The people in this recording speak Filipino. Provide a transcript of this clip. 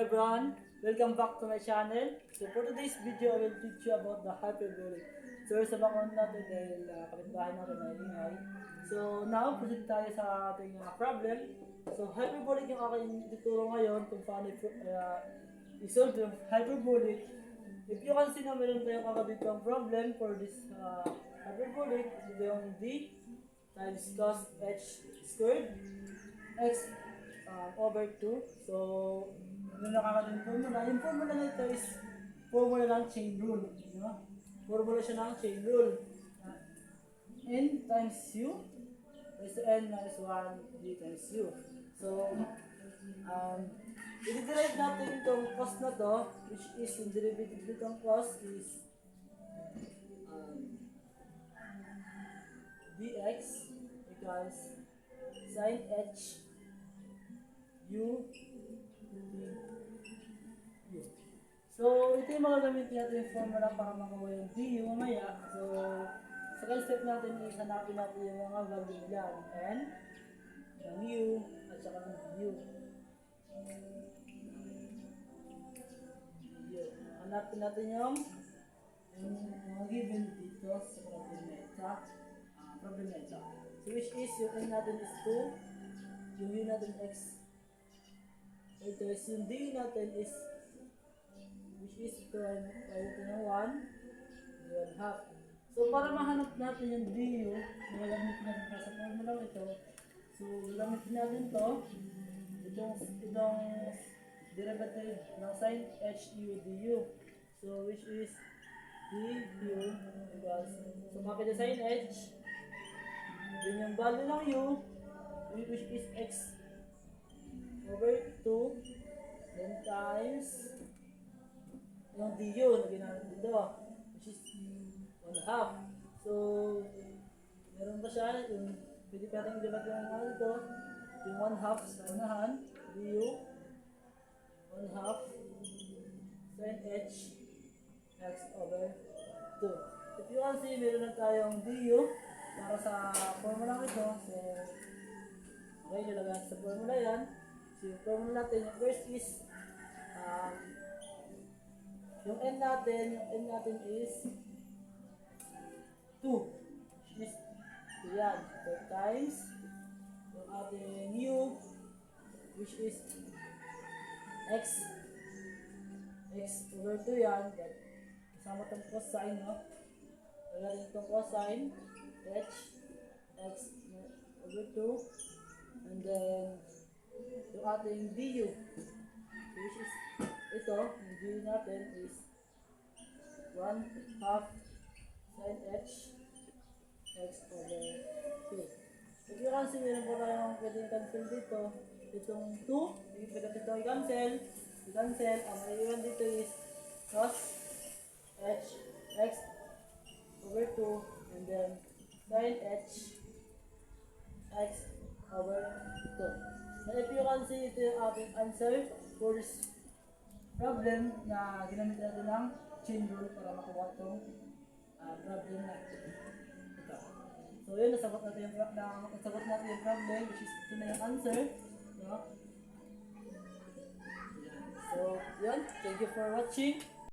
everyone, welcome back to my channel. So for today's video, I will teach you about the hyperbolic. So sa bakon natin dahil kapitbahay natin ay ingay. So now, proceed tayo sa ating problem. So hyperbolic yung aking ituturo ngayon kung paano i-solve yung hyperbolic. If you can see na meron tayong kakabitang problem for this hyperbolic, ito yung d times cos h squared x over 2. So, yung nakakating formula. Yung formula na ito is formula ng chain rule. Diba? Formula siya ng chain rule. N times u is to n minus 1 d times u. So, i-derive natin itong cos na to, which is yung derivative nitong cos is dx equals sin h u. So, ito yung mga gamitin natin yung formula para makawa yung du mamaya. So, second step natin is hanapin natin yung mga value nila. N, ng u, at saka ng du. Hanapin natin yung mga given dito sa problem ito. So, which is yung n natin is 2, yung u natin x. Ito is yung d natin is, which is ito ng 1, 1 half. So, para mahanap natin yung du, magagamit natin sa formula ito. So, gagamitin natin to, itong derivative ng sin h u du. So, which is du equals, so makita sin h, din yung value ng u, which is x over 2, then times yung du na ginamit dito, which is 1 half. So, meron ba siya? Yung pwede pa rin i-divide yung ano dito, yung 1 half sa unahan, du, 1 half sin h x over 2. If you can see, meron na tayong du para sa formula ito. So, okay, nilagay sa formula yan. So, yung formula natin, yung first is yung n natin is 2, which is 2 yan. So, times yung ating u, which is x over 2 yan. Kasama itong cosine, no? Lagyan itong cosine h x over 2, and then yung ating du, which is ito, yung du natin is 1 half sin h x over 2. If you can see, meron po tayong pwedeng cancel dito. Itong 2, pwede ito i-cancel. Ang maiiwan dito is cos h x over 2, and then sin h x over 2. And if you can see, ito yung ating answer for this problem na ginamit natin ng chain rule para makuha itong problem na ito. So yun, nasagot natin yung problem, which is ito na yung answer. No? So yun, thank you for watching.